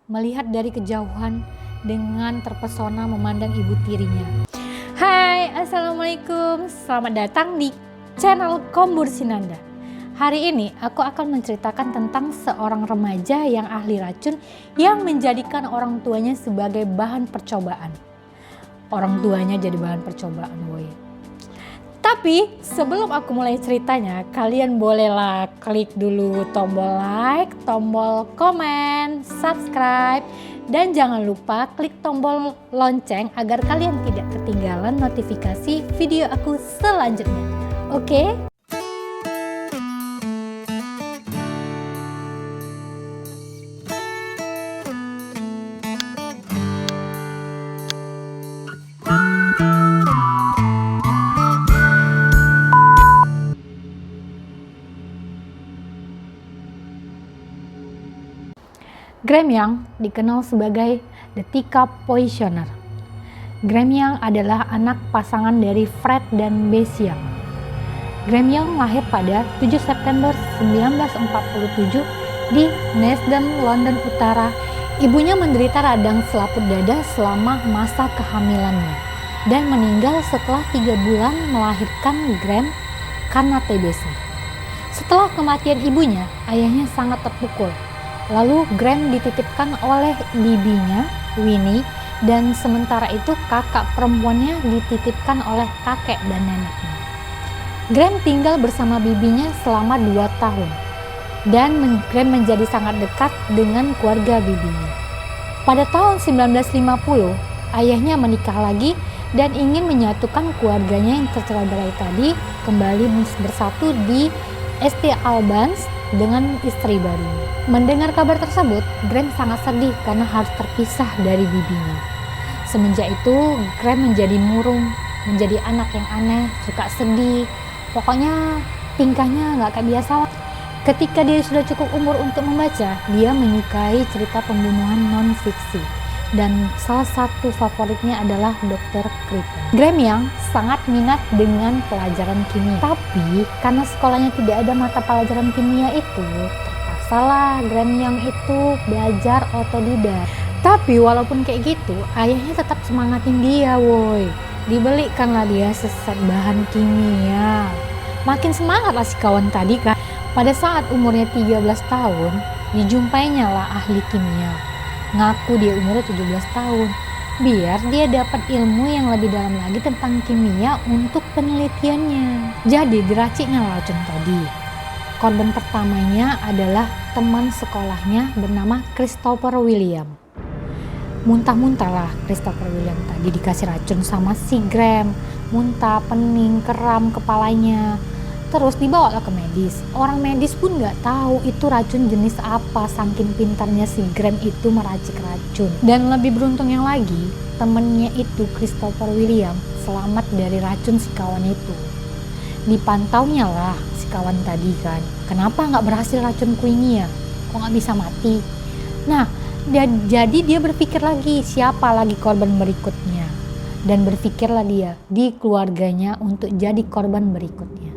melihat dari kejauhan dengan terpesona memandang ibu tirinya. Hai, assalamualaikum, selamat datang di channel Kombur Sinanda. Hari ini aku akan menceritakan tentang seorang remaja yang ahli racun yang menjadikan orang tuanya sebagai bahan percobaan. Orang tuanya jadi bahan percobaan, boy. Tapi sebelum aku mulai ceritanya, kalian bolehlah klik dulu tombol like, tombol komen, subscribe, dan jangan lupa klik tombol lonceng agar kalian tidak ketinggalan notifikasi video aku selanjutnya. Oke? Graham Young dikenal sebagai The Teacup Poisoner. Graham Young adalah anak pasangan dari Fred dan Bessie Young. Graham Young lahir pada 7 September 1947 di Neasden, London Utara. Ibunya menderita radang selaput dada selama masa kehamilannya dan meninggal setelah 3 bulan melahirkan Graham karena TBC. Setelah kematian ibunya, ayahnya sangat terpukul. Lalu Graham dititipkan oleh bibinya, Winnie, dan sementara itu kakak perempuannya dititipkan oleh kakek dan neneknya. Graham tinggal bersama bibinya selama 2 tahun, dan Graham menjadi sangat dekat dengan keluarga bibinya. Pada tahun 1950, ayahnya menikah lagi dan ingin menyatukan keluarganya yang tercerai-berai tadi kembali bersatu di St. Albans dengan istri barunya. Mendengar kabar tersebut, Graham sangat sedih karena harus terpisah dari bibinya. Semenjak itu, Graham menjadi murung, menjadi anak yang aneh, suka sedih. Pokoknya tingkahnya nggak kayak biasa. Ketika dia sudah cukup umur untuk membaca, dia menyukai cerita pembunuhan non-fiksi. Dan salah satu favoritnya adalah Dr. Creeper. Graham Young sangat minat dengan pelajaran kimia. Tapi karena sekolahnya tidak ada mata pelajaran kimia itu, terpaksalah Graham Young itu belajar otodidak. Tapi walaupun kayak gitu, ayahnya tetap semangatin dia, woi. Dibelikanlah dia seset bahan kimia. Makin semangat lah si kawan tadi kan. Pada saat umurnya 13 tahun, dijumpainya lah ahli kimia. Ngaku dia umurnya 17 tahun, biar dia dapat ilmu yang lebih dalam lagi tentang kimia untuk penelitiannya. Jadi diraciknya racun tadi. Korban pertamanya adalah teman sekolahnya bernama Christopher William. Muntah-muntah lah Christopher William tadi dikasih racun sama si Graham. Muntah, pening, kram kepalanya. Terus dibawa ke medis. Orang medis pun nggak tahu itu racun jenis apa, saking pintarnya si Graham itu meracik racun. Dan lebih beruntung yang lagi, temennya itu Christopher William selamat dari racun si kawan itu. Dipantaunya lah si kawan tadi kan, kenapa nggak berhasil racun kuingnya, kok nggak bisa mati. Nah, jadi dia berpikir lagi siapa lagi korban berikutnya. Dan berpikirlah dia di keluarganya untuk jadi korban berikutnya.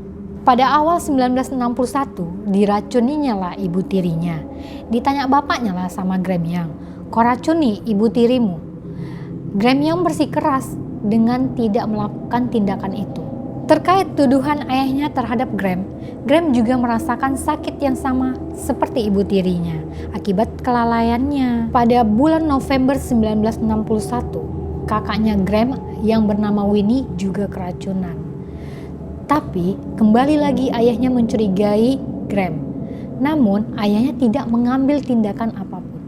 Pada awal 1961, diracuninya lah ibu tirinya. Ditanya bapaknya lah sama Graham Young, kok racuni ibu tirimu? Graham Young bersikeras dengan tidak melakukan tindakan itu. Terkait tuduhan ayahnya terhadap Graham, Graham juga merasakan sakit yang sama seperti ibu tirinya akibat kelalaiannya. Pada bulan November 1961, kakaknya Graham yang bernama Winnie juga keracunan. Tapi kembali lagi ayahnya mencurigai Graham. Namun ayahnya tidak mengambil tindakan apapun.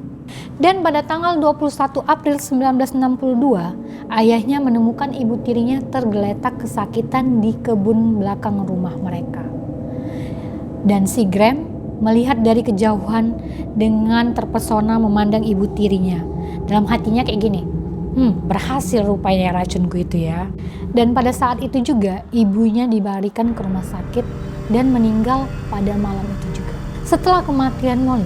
Dan pada tanggal 21 April 1962, ayahnya menemukan ibu tirinya tergeletak kesakitan di kebun belakang rumah mereka. Dan si Graham melihat dari kejauhan dengan terpesona memandang ibu tirinya. Dalam hatinya kayak gini, berhasil rupanya racunku itu ya. Dan pada saat itu juga ibunya dilarikan ke rumah sakit dan meninggal pada malam itu juga. Setelah kematian Molly,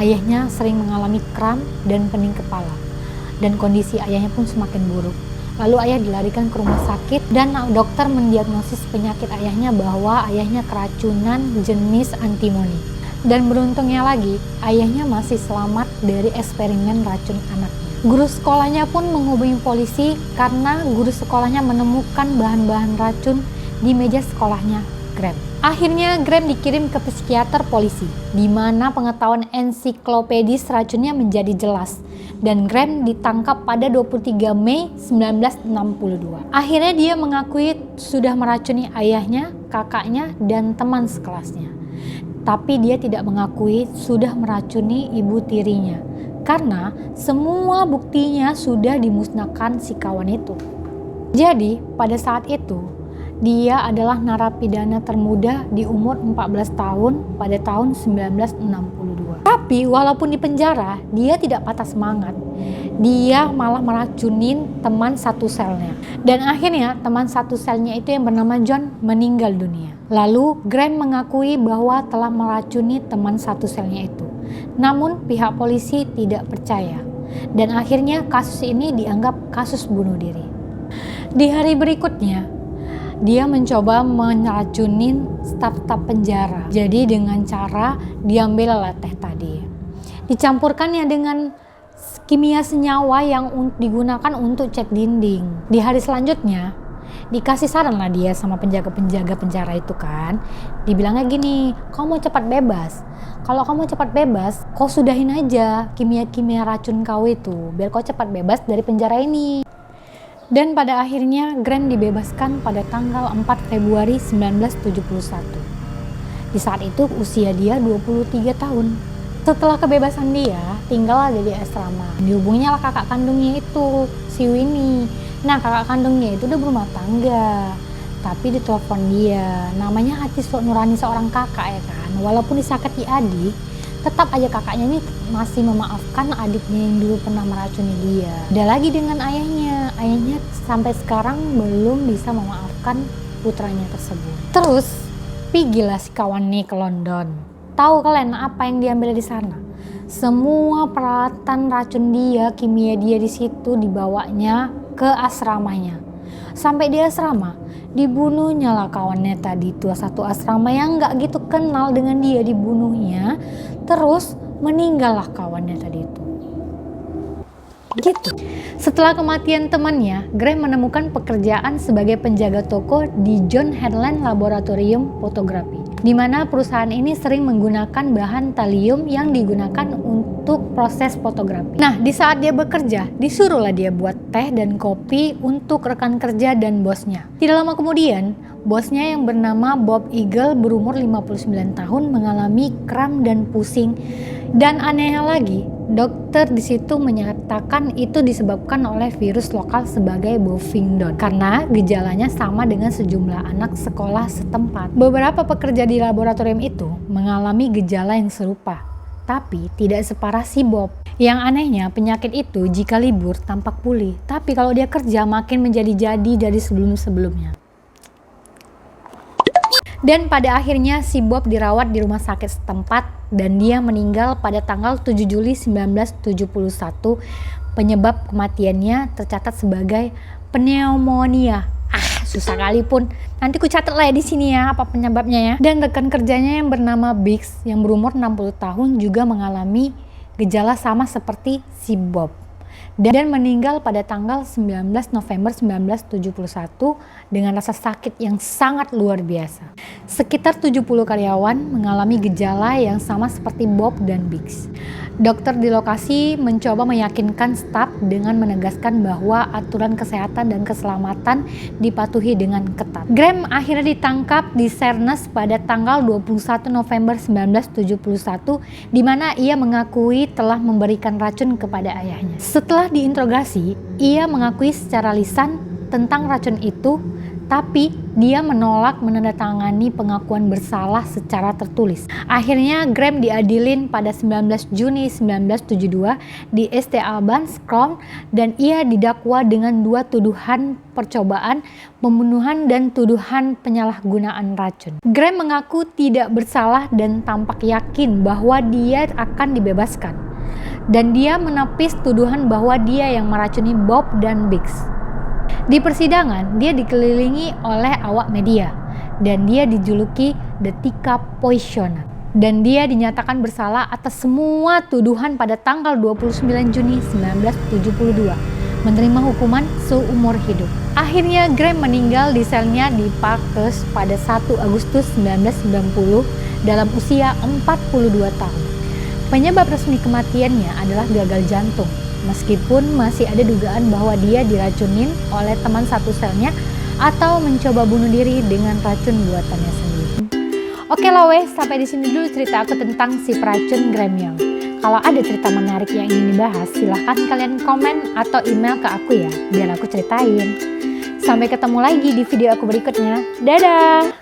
ayahnya sering mengalami kram dan pening kepala. Dan kondisi ayahnya pun semakin buruk. Lalu ayah dilarikan ke rumah sakit dan dokter mendiagnosis penyakit ayahnya bahwa ayahnya keracunan jenis antimoni. Dan beruntungnya lagi, ayahnya masih selamat dari eksperimen racun anaknya. Guru sekolahnya pun menghubungi polisi karena guru sekolahnya menemukan bahan-bahan racun di meja sekolahnya Graham. Akhirnya Graham dikirim ke psikiater polisi, di mana pengetahuan ensiklopedis racunnya menjadi jelas. Dan Graham ditangkap pada 23 Mei 1962. Akhirnya dia mengakui sudah meracuni ayahnya, kakaknya, dan teman sekelasnya. Tapi dia tidak mengakui sudah meracuni ibu tirinya, karena semua buktinya sudah dimusnahkan si kawan itu. Jadi pada saat itu, dia adalah narapidana termuda di umur 14 tahun pada tahun 1962. Tapi walaupun di penjara, dia tidak patah semangat. Dia malah meracunin teman satu selnya. Dan akhirnya teman satu selnya itu yang bernama John meninggal dunia. Lalu Graham mengakui bahwa telah meracuni teman satu selnya itu. Namun pihak polisi tidak percaya. Dan akhirnya kasus ini dianggap kasus bunuh diri. Di hari berikutnya, dia mencoba meracunin staf-staf penjara. Jadi dengan cara diambil teh tadi, dicampurkannya dengan kimia senyawa yang digunakan untuk cat dinding. Di hari selanjutnya dikasih saran lah dia sama penjaga-penjaga penjara itu kan. Dibilangnya gini, kau mau cepat bebas. Kalau kamu cepat bebas, kau sudahin aja kimia-kimia racun kau itu, biar kau cepat bebas dari penjara ini. Dan pada akhirnya Graham dibebaskan pada tanggal 4 Februari 1971. Di saat itu usia dia 23 tahun. Setelah kebebasan dia, tinggal ada di asrama. Dihubunginya lah kakak kandungnya itu, si Winnie. Nah kakak kandungnya itu udah berumah tangga. Tapi ditelepon dia, namanya hati nurani seorang kakak ya kan. Walaupun disakiti adik, tetap aja kakaknya ini masih memaafkan adiknya yang dulu pernah meracuni dia. Ada lagi dengan ayahnya sampai sekarang belum bisa memaafkan putranya tersebut. Terus pergilah si kawan nih ke London. Tahu kalian apa yang diambil di sana? Semua peralatan racun dia, kimia dia di situ dibawanya ke asramanya. Sampai di asrama, dibunuhnya lah kawannya tadi itu, satu asrama yang nggak gitu kenal dengan dia, dibunuhnya. Terus meninggallah kawannya tadi itu. Gitu. Setelah kematian temannya, Graham menemukan pekerjaan sebagai penjaga toko di John Headland Laboratorium Fotografi, di mana perusahaan ini sering menggunakan bahan thallium yang digunakan untuk proses fotografi. Nah, di saat dia bekerja, disuruhlah dia buat teh dan kopi untuk rekan kerja dan bosnya. Tidak lama kemudian, bosnya yang bernama Bob Eagle berumur 59 tahun mengalami kram dan pusing. Dan anehnya lagi, dokter di situ menyatakan itu disebabkan oleh virus lokal sebagai Bovingdon karena gejalanya sama dengan sejumlah anak sekolah setempat. Beberapa pekerja di laboratorium itu mengalami gejala yang serupa, tapi tidak separah si Bob. Yang anehnya, penyakit itu jika libur tampak pulih, tapi kalau dia kerja makin menjadi-jadi dari sebelum-sebelumnya. Dan pada akhirnya si Bob dirawat di rumah sakit setempat dan dia meninggal pada tanggal 7 Juli 1971. Penyebab kematiannya tercatat sebagai pneumonia. Susah kali pun. Nanti ku catat lah ya di sini ya apa penyebabnya ya. Dan rekan kerjanya yang bernama Biggs yang berumur 60 tahun juga mengalami gejala sama seperti si Bob. Dan meninggal pada tanggal 19 November 1971 dengan rasa sakit yang sangat luar biasa. Sekitar 70 karyawan mengalami gejala yang sama seperti Bob dan Biggs. Dokter di lokasi mencoba meyakinkan staf dengan menegaskan bahwa aturan kesehatan dan keselamatan dipatuhi dengan ketat. Graham akhirnya ditangkap di Sheerness pada tanggal 21 November 1971 di mana ia mengakui telah memberikan racun kepada ayahnya. Setelah diinterogasi, ia mengakui secara lisan tentang racun itu, tapi dia menolak menandatangani pengakuan bersalah secara tertulis. Akhirnya Graham diadilin pada 19 Juni 1972 di St. Albans Crown dan ia didakwa dengan 2 tuduhan percobaan pembunuhan dan tuduhan penyalahgunaan racun. Graham mengaku tidak bersalah dan tampak yakin bahwa dia akan dibebaskan. Dan dia menepis tuduhan bahwa dia yang meracuni Bob dan Biggs. Di persidangan, dia dikelilingi oleh awak media dan dia dijuluki The Tika Poisoner. dan dia dinyatakan bersalah atas semua tuduhan pada tanggal 29 Juni 1972, menerima hukuman seumur hidup. Akhirnya Graham meninggal di selnya di Parkhurst pada 1 Agustus 1990 dalam usia 42 tahun. Penyebab resmi kematiannya adalah gagal jantung, meskipun masih ada dugaan bahwa dia diracunin oleh teman satu selnya atau mencoba bunuh diri dengan racun buatannya sendiri. Oke lah weh, sampai di sini dulu cerita aku tentang si peracun Graham Young. Kalau ada cerita menarik yang ingin dibahas, silahkan kalian komen atau email ke aku ya, biar aku ceritain. Sampai ketemu lagi di video aku berikutnya. Dadah!